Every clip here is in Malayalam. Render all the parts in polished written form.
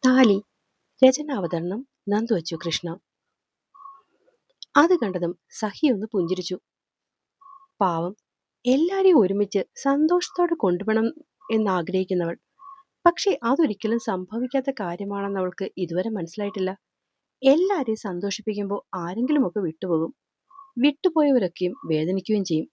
താലി. രചനാവതരണം നന്ദു അച്ചു കൃഷ്ണ. അത് കണ്ടതും സഹി ഒന്ന് പുഞ്ചിരിച്ചു. പാവം, എല്ലാരെയും ഒരുമിച്ച് സന്തോഷത്തോടെ കൊണ്ടുപോകണം എന്നാഗ്രഹിക്കുന്നവൾ. പക്ഷെ അതൊരിക്കലും സംഭവിക്കാത്ത കാര്യമാണെന്ന് അവൾക്ക് ഇതുവരെ മനസ്സിലായിട്ടില്ല. എല്ലാരെയും സന്തോഷിപ്പിക്കുമ്പോൾ ആരെങ്കിലുമൊക്കെ വിട്ടുപോകും. വിട്ടുപോയവരൊക്കെയും വേദനിക്കുകയും ചെയ്യും.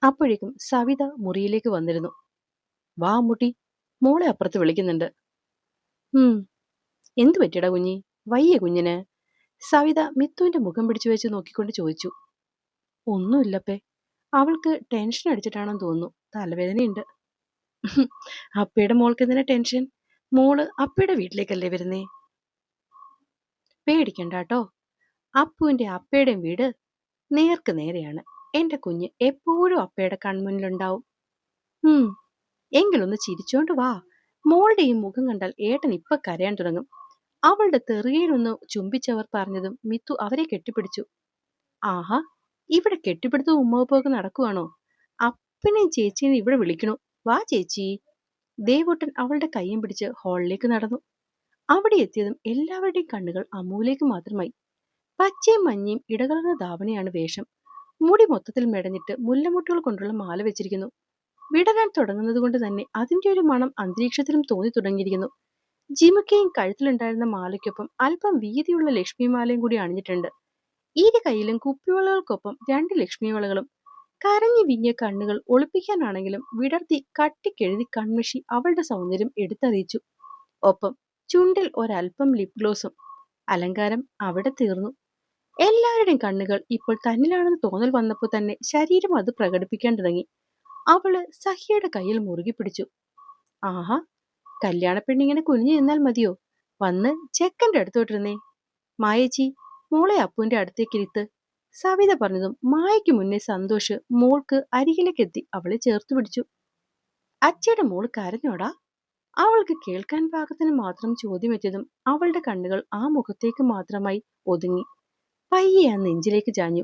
അപ്പോഴേക്കും സവിത മുറിയിലേക്ക് വന്നിരുന്നു. വാ അമ്മൂട്ടി, മോളെ അപ്പുറത്ത് വിളിക്കുന്നുണ്ട്. എന്തു പറ്റിയടാ കുഞ്ഞി? വയ്യ കുഞ്ഞിന്? സവിത മിത്തുവിന്റെ മുഖം പിടിച്ചു വെച്ച് നോക്കിക്കൊണ്ട് ചോദിച്ചു. ഒന്നുമില്ലപ്പേ, അവൾക്ക് ടെൻഷൻ അടിച്ചിട്ടാണെന്ന് തോന്നുന്നു. തലവേദനയുണ്ട്. അപ്പയുടെ മോൾക്ക് എന്തിനാ ടെൻഷൻ? മോള് അപ്പയുടെ വീട്ടിലേക്കല്ലേ വരുന്നേ? പേടിക്കണ്ടാട്ടോ, അപ്പുവിന്റെ അപ്പയുടെയും വീട് നേർക്ക് നേരെയാണ്. എന്റെ കുഞ്ഞ് എപ്പോഴും അപ്പയുടെ കൺമുന്നിലുണ്ടാവും. എങ്കിലൊന്ന് ചിരിച്ചോണ്ട് വാ. മോളുടെ ഈ മുഖം കണ്ടാൽ ഏട്ടൻ ഇപ്പൊ കരയാൻ തുടങ്ങും. അവളുടെ തെറിയിലൊന്ന് ചുംബിച്ചവർ പറഞ്ഞതും മിത്തു അവരെ കെട്ടിപ്പിടിച്ചു. ആഹാ, ഇവിടെ കെട്ടിപ്പിടുത്തവും ഉമ്മവപ്പൊക്കെ നടക്കുവാണോ? അപ്പനെയും ചേച്ചിനെ ഇവിടെ വിളിക്കണു. വാ ചേച്ചി. ദേവൂട്ടൻ അവളുടെ കയ്യും പിടിച്ച് ഹാളിലേക്ക് നടന്നു. അവിടെ എത്തിയതും എല്ലാവരുടെയും കണ്ണുകൾ അമ്മുവിലേക്ക് മാത്രമായി. പച്ചയും മഞ്ഞയും ഇടകലർന്ന ധാവണിയാണ് വേഷം. മുടി മൊത്തത്തിൽ മെടഞ്ഞിട്ട് മുല്ലമുട്ടുകൾ കൊണ്ടുള്ള മാല വെച്ചിരിക്കുന്നു. വിടരാൻ തുടങ്ങുന്നത് കൊണ്ട് തന്നെ അതിന്റെ ഒരു മണം അന്തരീക്ഷത്തിലും തോന്നി തുടങ്ങിയിരിക്കുന്നു. ജിമുക്കയും കഴുത്തിലുണ്ടായിരുന്ന മാലയ്ക്കൊപ്പം അല്പം വീതിയുള്ള ലക്ഷ്മിമാലയും കൂടി അണിഞ്ഞിട്ടുണ്ട്. ഇരു കൈയിലും കുപ്പിവളകൾക്കൊപ്പം 2 ലക്ഷ്മിവളകളും. കരഞ്ഞു വിങ്ങിയ കണ്ണുകൾ ഒളിപ്പിക്കാനാണെങ്കിലും വിടർത്തി കട്ടിക്കെഴുതി കൺമഷി അവളുടെ സൗന്ദര്യം എടുത്തറിയിച്ചു. ഒപ്പം ചുണ്ടിൽ ഒരൽപ്പം ലിപ് ഗ്ലോസും. അലങ്കാരം അവിടെ തീർന്നു. എല്ലാവരുടെയും കണ്ണുകൾ ഇപ്പോൾ തന്നിലാണെന്ന് തോന്നൽ വന്നപ്പോൾ തന്നെ ശരീരം അത് പ്രകടിപ്പിക്കാൻ തുടങ്ങി. അവള് സഹിയുടെ കയ്യിൽ മുറുകി പിടിച്ചു. ആഹാ, കല്യാണ പെണ്ണിങ്ങനെ കുനിഞ്ഞു നിന്നാൽ മതിയോ? വന്ന് ചെക്കൻ്റെ അടുത്തോട്ടിരുന്നേ. മായേച്ചി, മോളെ അപ്പുവിന്റെ അടുത്തേക്കിരുത്ത്. സവിത പറഞ്ഞതും മായയ്ക്ക് മുന്നേ സന്തോഷ് മോൾക്ക് അരികിലേക്കെത്തി അവളെ ചേർത്തു പിടിച്ചു. അച്ചയുടെ മോള് കരഞ്ഞോടാ? അവൾക്ക് കേൾക്കാൻ പാകത്തിന് മാത്രം ചോദ്യമെത്തിയതും അവളുടെ കണ്ണുകൾ ആ മുഖത്തേക്ക് മാത്രമായി ഒതുങ്ങി. പയ്യെ ആ നെഞ്ചിലേക്ക് ചാഞ്ഞു.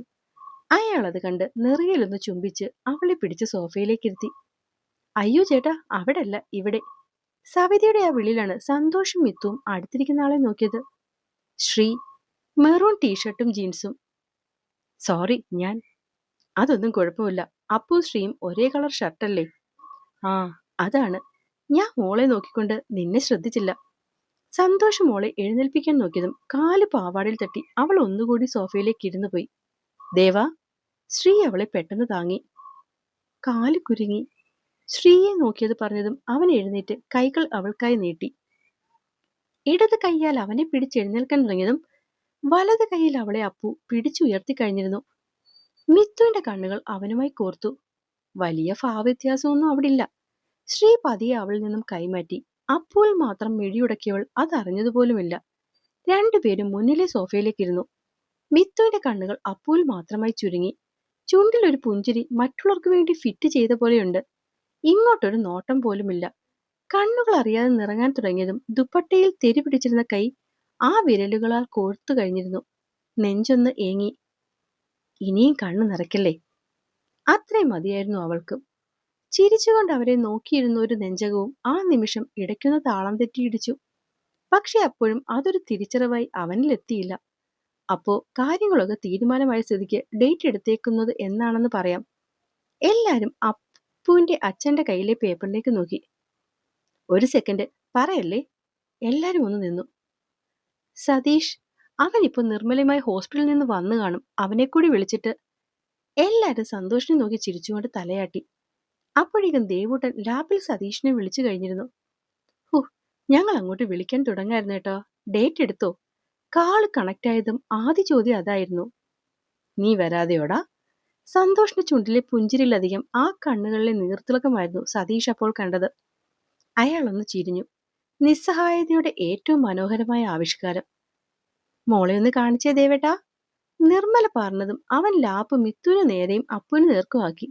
അയാൾ അത് കണ്ട് നെറിയിലൊന്ന് ചുംബിച്ച് അവളെ പിടിച്ച് സോഫയിലേക്കിരുത്തി. അയ്യോ ചേട്ടാ, അവിടെയല്ല, ഇവിടെ. സവിതയുടെ ആ വിളിയിലാണ് സന്തോഷും മിത്തുവും അടുത്തിരിക്കുന്ന ആളെ നോക്കിയത്. ശ്രീ, മെറൂൺ ടീഷർട്ടും ജീൻസും. സോറി, ഞാൻ. അതൊന്നും കുഴപ്പമില്ല, അപ്പു ശ്രീയും ഒരേ കളർ ഷർട്ടല്ലേ? ആ, അതാണ്. ഞാൻ മോളെ നോക്കിക്കൊണ്ട് നിന്നെ ശ്രദ്ധിച്ചില്ല. സന്തോഷം മോളെ എഴുന്നേൽപ്പിക്കാൻ നോക്കിയതും കാല് പാവാടയിൽ തട്ടി അവൾ ഒന്നുകൂടി സോഫയിലേക്ക് ഇരുന്നു പോയി. ദേവാ. ശ്രീ അവളെ പെട്ടെന്ന് താങ്ങി. കാല് കുരുങ്ങി. ശ്രീയെ നോക്കിയത് പറഞ്ഞതും അവൻ എഴുന്നേറ്റ് കൈകൾ അവൾക്കായി നീട്ടി. ഇടത് കൈയാൽ അവനെ പിടിച്ചെഴുന്നേൽക്കാൻ തുടങ്ങിയതും വലത് കൈയിൽ അവളെ അപ്പു പിടിച്ചുയർത്തി കഴിഞ്ഞിരുന്നു. മിത്തുവിന്റെ കണ്ണുകൾ അവനുമായി കോർത്തു. വലിയ ഭാവവ്യത്യാസമൊന്നും അവിടില്ല. ശ്രീ പതിയെ അവളിൽ നിന്നും കൈമാറ്റി. അപ്പുവിൽ മാത്രം മിഴിയുടക്കിയവൾ അതറിഞ്ഞതുപോലുമില്ല. രണ്ടുപേരും മുന്നിലെ സോഫയിലേക്കിരുന്നു. മിത്തുവിന്റെ കണ്ണുകൾ അപ്പുവിൽ മാത്രമായി ചുരുങ്ങി. ചുണ്ടിൽ ഒരു പുഞ്ചിരി മറ്റുള്ളവർക്ക് വേണ്ടി ഫിറ്റ് ചെയ്ത പോലെയുണ്ട്. ഇങ്ങോട്ടൊരു നോട്ടം പോലുമില്ല. കണ്ണുകൾ അറിയാതെ നിറങ്ങാൻ തുടങ്ങിയതും ദുപ്പട്ടയിൽ തെരി പിടിച്ചിരുന്ന കൈ ആ വിരലുകളാൽ കോർത്തു കഴിഞ്ഞിരുന്നു. നെഞ്ചൊന്ന് ഏങ്ങി. ഇനിയും കണ്ണു നിറയ്ക്കല്ലേ. അത്രയും മതിയായിരുന്നു അവൾക്ക്. ചിരിച്ചുകൊണ്ട് അവരെ നോക്കിയിരുന്ന ഒരു നെഞ്ചകവും ആ നിമിഷം ഇടയ്ക്കുന്ന താളം തെറ്റിയിടിച്ചു. പക്ഷെ അപ്പോഴും അതൊരു തിരിച്ചറിവായി അവനിലെത്തിയില്ല. അപ്പോ കാര്യങ്ങളൊക്കെ തീരുമാനമായ സ്ഥിതിക്ക് ഡേറ്റ് എടുത്തേക്കുന്നത് എന്നാണെന്ന് പറയാം. എല്ലാരും അപ്പുവിന്റെ അച്ഛന്റെ കയ്യിലെ പേപ്പറിലേക്ക് നോക്കി. ഒരു സെക്കൻഡ്, പറയല്ലേ. എല്ലാരും ഒന്ന് നിന്നു. സതീഷ്, അവനിപ്പോ നിർമ്മലയുമായി ഹോസ്പിറ്റലിൽ നിന്ന് വന്നു കാണും. അവനെ കൂടി വിളിച്ചിട്ട്. എല്ലാരും സന്തോഷിനെ നോക്കി ചിരിച്ചുകൊണ്ട് തലയാട്ടി. അപ്പോഴേക്കും ദേവൂട്ടൻ ലാബിൽ സതീഷിനെ വിളിച്ചു കഴിഞ്ഞിരുന്നു. ഞങ്ങൾ അങ്ങോട്ട് വിളിക്കാൻ തുടങ്ങായിരുന്നു കേട്ടോ. ഡേറ്റ് എടുത്തോ? കാള് കണക്ട് ആയതും ആദ്യ ചോദ്യം അതായിരുന്നു. നീ വരാതെയോടാ? സന്തോഷിന്റെ ചുണ്ടിലെ പുഞ്ചിരിയിലധികം ആ കണ്ണുകളിലെ നീർത്തിളക്കമായിരുന്നു സതീഷ് അപ്പോൾ കണ്ടത്. അയാളൊന്ന് ചിരിഞ്ഞു. നിസ്സഹായതയുടെ ഏറ്റവും മനോഹരമായ ആവിഷ്കാരം. മോളെ ഒന്ന് കാണിച്ചേ ദേവേട്ടാ. നിർമ്മല പറഞ്ഞതും അവൻ ലാപ്പ് മിത്തുവിന് നേരെയും അപ്പുവിന് നേർക്കുമാക്കി.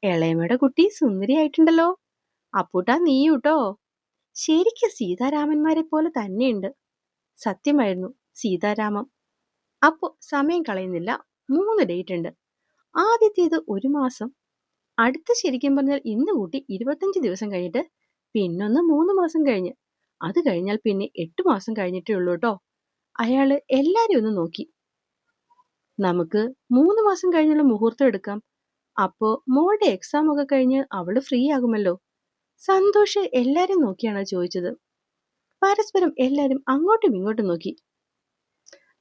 എളയമ്മയുടെ കുട്ടി സുന്ദരിയായിട്ടുണ്ടല്ലോ. അപ്പൂട്ടാ നീയൂട്ടോ. ശരിക്കും സീതാരാമന്മാരെ പോലെ തന്നെയുണ്ട്. സത്യമായിരുന്നു, സീതാരാമം. അപ്പോ സമയം കളയുന്നില്ല. 3 ഡേറ്റ് ഉണ്ട്. ആദ്യത്തേത് 1 മാസം. അടുത്ത ശരിക്കും പറഞ്ഞാൽ ഇന്ന് കൂട്ടി 25 ദിവസം കഴിഞ്ഞിട്ട്. പിന്നൊന്ന് 3 മാസം കഴിഞ്ഞ്. അത് കഴിഞ്ഞാൽ പിന്നെ 8 മാസം കഴിഞ്ഞിട്ടേ ഉള്ളൂ കേട്ടോ. അയാള് എല്ലാരെയും ഒന്ന് നോക്കി. നമുക്ക് 3 മാസം കഴിഞ്ഞുള്ള മുഹൂർത്തം എടുക്കാം. അപ്പോ മോളുടെ എക്സാം ഒക്കെ കഴിഞ്ഞ് അവള് ഫ്രീ ആകുമല്ലോ. സന്തോഷ് എല്ലാരെയും നോക്കിയാണ് ചോദിച്ചത്. പരസ്പരം എല്ലാരും അങ്ങോട്ടും ഇങ്ങോട്ടും നോക്കി.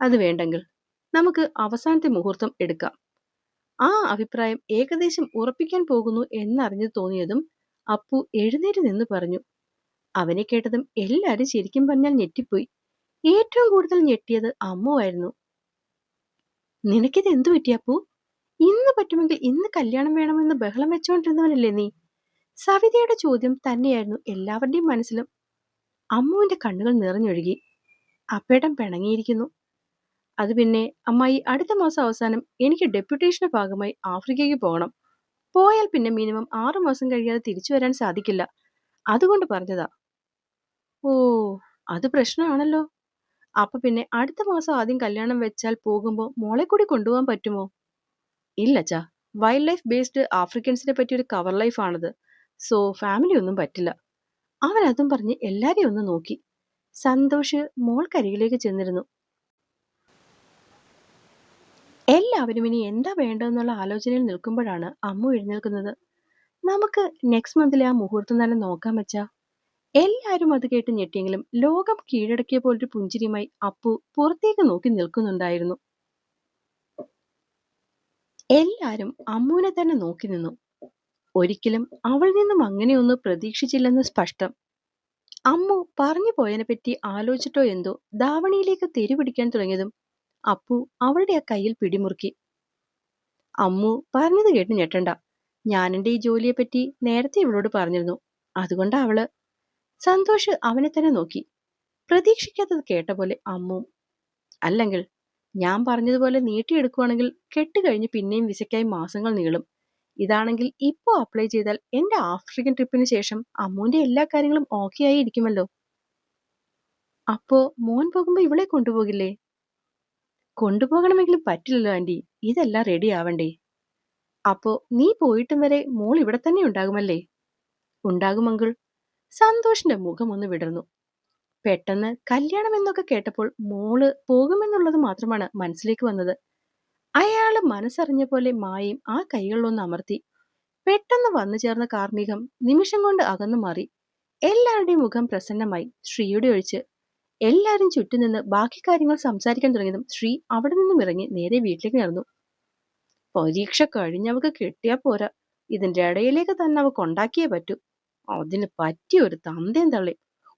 അത് വേണ്ടെങ്കിൽ നമുക്ക് അവസാനത്തെ മുഹൂർത്തം എടുക്കാം. ആ അഭിപ്രായം ഏകദേശം ഉറപ്പിക്കാൻ പോകുന്നു എന്നറിഞ്ഞു തോന്നിയതും അപ്പു എഴുന്നേറ്റ് നിന്ന് പറഞ്ഞു. അവനെ കേട്ടതും എല്ലാരും ശരിക്കും പറഞ്ഞാൽ ഞെട്ടിപ്പോയി. ഏറ്റവും കൂടുതൽ ഞെട്ടിയത് അമ്മുവായിരുന്നു. നിനക്കിത് എന്തു പറ്റി അപ്പു? ഇന്ന് പറ്റുമെങ്കിൽ ഇന്ന് കല്യാണം വേണമെന്ന് ബഹളം വെച്ചോണ്ടിരുന്നവനല്ലേ നീ? സവിതയുടെ ചോദ്യം തന്നെയായിരുന്നു എല്ലാവരുടെയും മനസ്സിലും. അമ്മുവിന്റെ കണ്ണുകൾ നിറഞ്ഞൊഴുകി. അപ്പേട്ടൻ പിണങ്ങിയിരിക്കുന്നു. അത് പിന്നെ അമ്മായി, അടുത്ത മാസം അവസാനം എനിക്ക് ഡെപ്യൂട്ടേഷന്റെ ഭാഗമായി ആഫ്രിക്കയ്ക്ക് പോകണം. പോയാൽ പിന്നെ മിനിമം 6 മാസം കഴിയാതെ തിരിച്ചു വരാൻ സാധിക്കില്ല. അതുകൊണ്ട് പറഞ്ഞതാ. ഓ, അത് പ്രശ്നമാണല്ലോ. അപ്പൊ പിന്നെ അടുത്ത മാസം ആദ്യം കല്യാണം വെച്ചാൽ പോകുമ്പോ മോളെ കൂടി കൊണ്ടുപോകാൻ പറ്റുമോ? ഇല്ലച്ചാ, വൈൽഡ് ലൈഫ് ബേസ്ഡ് ആഫ്രിക്കൻസിനെ പറ്റി ഒരു കവർ ലൈഫ് ആണത്. സോ ഫാമിലി ഒന്നും പറ്റില്ല. അവൻ അതും പറഞ്ഞ് എല്ലാരെയും ഒന്ന് നോക്കി. സന്തോഷ് മോൾക്കരികിലേക്ക് ചെന്നിരുന്നു. എല്ലാവരും ഇനി എന്താ വേണ്ടതെന്നുള്ള ആലോചനയിൽ നിൽക്കുമ്പോഴാണ് അമ്മു എഴുന്നേൽക്കുന്നത്. നമുക്ക് നെക്സ്റ്റ് മന്തിലെ ആ മുഹൂർത്തം തന്നെ നോക്കാൻ വെച്ചാ. എല്ലാരും അത് കേട്ട് ഞെട്ടിയെങ്കിലും ലോകം കീഴടക്കിയ പോലൊരു പുഞ്ചിരിയുമായി അപ്പു പുറത്തേക്ക് നോക്കി നിൽക്കുന്നുണ്ടായിരുന്നു. എല്ലാരും അമ്മുവിനെ തന്നെ നോക്കി നിന്നു. ഒരിക്കലും അവൾ നിന്നും അങ്ങനെയൊന്നും പ്രതീക്ഷിച്ചില്ലെന്ന് സ്പഷ്ടം. അമ്മു പറഞ്ഞു പോയതിനെ പറ്റി ആലോചിച്ചിട്ടോ എന്തോ ധാവണിയിലേക്ക് തെരുപിടിക്കാൻ തുടങ്ങിയതും അപ്പു അവളുടെ ആ കയ്യിൽ പിടിമുറുക്കി. അമ്മു പറഞ്ഞത് കേട്ട് ഞെട്ടണ്ട. ഞാനെന്റെ ഈ ജോലിയെപ്പറ്റി നേരത്തെ ഇവളോട് പറഞ്ഞിരുന്നു. അതുകൊണ്ടാ അവള്. സന്തോഷ് അവനെ തന്നെ നോക്കി. പ്രതീക്ഷിക്കാത്തത് കേട്ട പോലെ അമ്മു. അല്ലെങ്കിൽ ഞാൻ പറഞ്ഞതുപോലെ നീട്ടിയെടുക്കുവാണെങ്കിൽ കെട്ടുകഴിഞ്ഞ് പിന്നെയും വിസയ്ക്കായി മാസങ്ങൾ നീളും. ഇതാണെങ്കിൽ ഇപ്പോ അപ്ലൈ ചെയ്താൽ എന്റെ ആഫ്രിക്കൻ ട്രിപ്പിന് ശേഷം അമ്മുവിന്റെ എല്ലാ കാര്യങ്ങളും ഓക്കെ ആയി ഇരിക്കുമല്ലോ. അപ്പോ മോൻ പോകുമ്പോ ഇവളെ കൊണ്ടുപോകില്ലേ? കൊണ്ടുപോകണമെങ്കിലും പറ്റില്ലല്ലോ ആന്റി, ഇതെല്ലാം റെഡി ആവണ്ടേ? അപ്പോ നീ പോയിട്ടും വരെ മോൾ ഇവിടെ തന്നെ ഉണ്ടാകുമല്ലേ? ഉണ്ടാകും അങ്കിൾ. സന്തോഷിന്റെ മുഖം ഒന്ന് വിടർന്നു. പെട്ടെന്ന് കല്യാണം എന്നൊക്കെ കേട്ടപ്പോൾ മോള് പോകുമെന്നുള്ളത് മാത്രമാണ് മനസ്സിലേക്ക് വന്നത്. അയാള് മനസ്സറിഞ്ഞ പോലെ മായയും ആ കൈകളിലൊന്ന് അമർത്തി. പെട്ടെന്ന് വന്നു ചേർന്ന കാർമികം നിമിഷം കൊണ്ട് അകന്നു മാറി. എല്ലാവരുടെയും മുഖം പ്രസന്നമായി, ശ്രീയുടെ ഒഴിച്ച്. എല്ലാരും ചുറ്റുനിന്ന് ബാക്കി കാര്യങ്ങൾ സംസാരിക്കാൻ തുടങ്ങിയതും ശ്രീ അവിടെ നിന്നും ഇറങ്ങി നേരെ വീട്ടിലേക്ക് നടന്നു. പരീക്ഷ കഴിഞ്ഞവക്ക് കിട്ടിയാ പോരാ, ഇതിന്റെ ഇടയിലേക്ക് തന്നെ അവക്ക് ഉണ്ടാക്കിയേ പറ്റൂ. അതിന് പറ്റിയ ഒരു തന്തയും തള്ളി.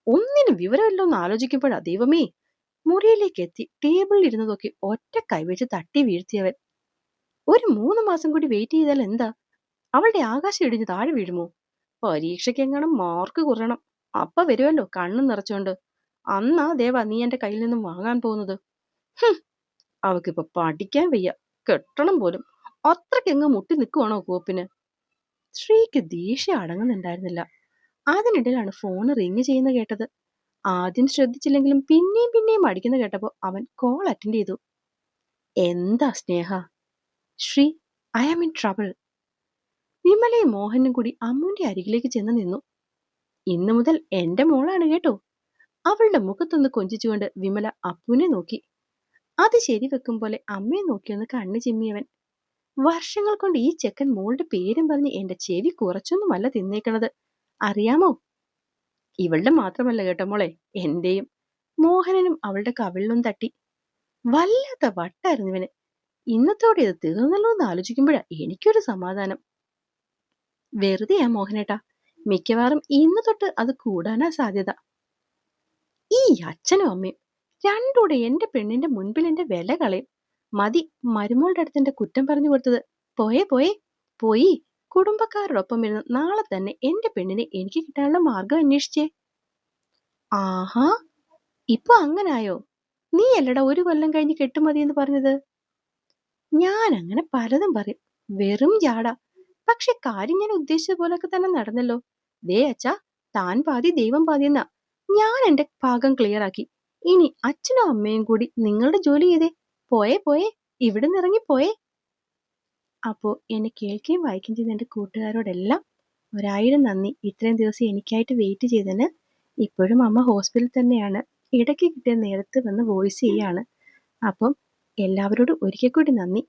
ഒന്നിനും വിവരമില്ലോന്ന് ആലോചിക്കുമ്പോഴാ ദൈവമേ. മുറിയിലേക്ക് എത്തി ടേബിളിൽ ഇരുന്ന് നോക്കി ഒറ്റ കൈവച്ച് തട്ടി വീഴ്ത്തിയവൻ. ഒരു 3 മാസം കൂടി വെയിറ്റ് ചെയ്താൽ എന്താ? അവളുടെ ആകാശം ഇടിഞ്ഞ് താഴെ വീഴുമോ? പരീക്ഷയ്ക്കെങ്ങാനും മാർക്ക് കുറയണം. അപ്പ വരുമല്ലോ കണ്ണും നിറച്ചോണ്ട്. അന്നാ ദേവാ നീ എന്റെ കയ്യിൽ നിന്നും വാങ്ങാൻ പോകുന്നത്. അവക്കിപ്പൊ പഠിക്കാൻ വയ്യ, കെട്ടണം പോലും. അത്രയ്ക്കെങ്ങ് മുട്ടി നിൽക്കുവാണോ കോപ്പിന്? ശ്രീക്ക് ദേഷ്യം അടങ്ങുന്നുണ്ടായിരുന്നില്ല. അതിനിടയിലാണ് ഫോൺ റിങ് ചെയ്യുന്ന കേട്ടത്. ആദ്യം ശ്രദ്ധിച്ചില്ലെങ്കിലും പിന്നെയും പിന്നെയും അടിക്കുന്ന കേട്ടപ്പോ അവൻ കോൾ അറ്റൻഡ് ചെയ്തു. എന്താ Sneha? Sree, I am in trouble. വിമലയും മോഹനും കൂടി അമ്മുവിന്റെ അരികിലേക്ക് ചെന്ന് നിന്നു. ഇന്നു മുതൽ എന്റെ മോളാണ് കേട്ടോ. അവളുടെ മുഖത്തൊന്ന് കൊഞ്ചിച്ചുകൊണ്ട് വിമല അപ്പുവിനെ നോക്കി. അത് ശരിവെക്കും പോലെ അമ്മയെ നോക്കിയൊന്ന് കണ്ണു ചിമ്മിയവൻ. വർഷങ്ങൾ കൊണ്ട് ഈ ചെക്കൻ മോളുടെ പേരും പറഞ്ഞ് എന്റെ ചെവി കുറച്ചൊന്നുമല്ല തിന്നേക്കണത്, അറിയാമോ? ഇവളുടെ മാത്രമല്ല കേട്ടോ മോളെ, എന്റെയും. മോഹനനും അവളുടെ കവിളിലും തട്ടി. വല്ലാത്ത വട്ടായിരുന്നു ഇവന്. ഇന്നത്തോടെ ഇത് തീർന്നല്ലോ എന്ന് ആലോചിക്കുമ്പോഴാ എനിക്കൊരു സമാധാനം. വെറുതെയാ മോഹനേട്ടാ, മിക്കവാറും ഇന്ന് തൊട്ട് അത് കൂടാനാ സാധ്യത. ഈ അച്ഛനും അമ്മയും രണ്ടൂടെ എന്റെ പെണ്ണിന്റെ മുൻപിൽ എന്റെ വില കളയും. മതി മരുമോളുടെ അടുത്ത് എന്റെ കുറ്റം പറഞ്ഞു കൊടുത്തത്. പോയേ പോയേ പോയി കുടുംബക്കാരോടൊപ്പം ഇരുന്ന് നാളെ തന്നെ എന്റെ പെണ്ണിനെ എനിക്ക് കിട്ടാനുള്ള മാർഗം അന്വേഷിച്ചേ. ആഹാ, ഇപ്പൊ അങ്ങനായോ? നീ അല്ലടാ 1 കൊല്ലം കഴിഞ്ഞ് കെട്ടുമതി എന്ന് പറഞ്ഞത്. ഞാൻ അങ്ങനെ പലതും പറയും, വെറും ജാട. പക്ഷെ കാര്യം ഞാൻ ഉദ്ദേശിച്ച പോലൊക്കെ തന്നെ നടന്നല്ലോ. ദേ അച്ഛാ, താൻ പാതി ദൈവം പാതി എന്നാ. ഞാൻ എന്റെ ഭാഗം ക്ലിയർ ആക്കി. ഇനി അച്ഛനും അമ്മയും കൂടി നിങ്ങളുടെ ജോലി ചെയ്തേ. പോയേ പോയേ, ഇവിടെ നിന്ന് ഇറങ്ങി പോയേ. അപ്പോ എന്നെ കേൾക്കുകയും വായിക്കുകയും ചെയ്ത എന്റെ കൂട്ടുകാരോടെല്ലാം 1000 നന്ദി. ഇത്രയും ദിവസം എനിക്കായിട്ട് വെയിറ്റ് ചെയ്തതിന്. ഇപ്പോഴും അമ്മ ഹോസ്പിറ്റലിൽ തന്നെയാണ്. ഇടയ്ക്ക് കിട്ടിയ നേരത്ത് വന്ന് വോയിസ് ചെയ്യാണ്. അപ്പം എല്ലാവരോടും ഒരിക്കൽ കൂടി നന്ദി.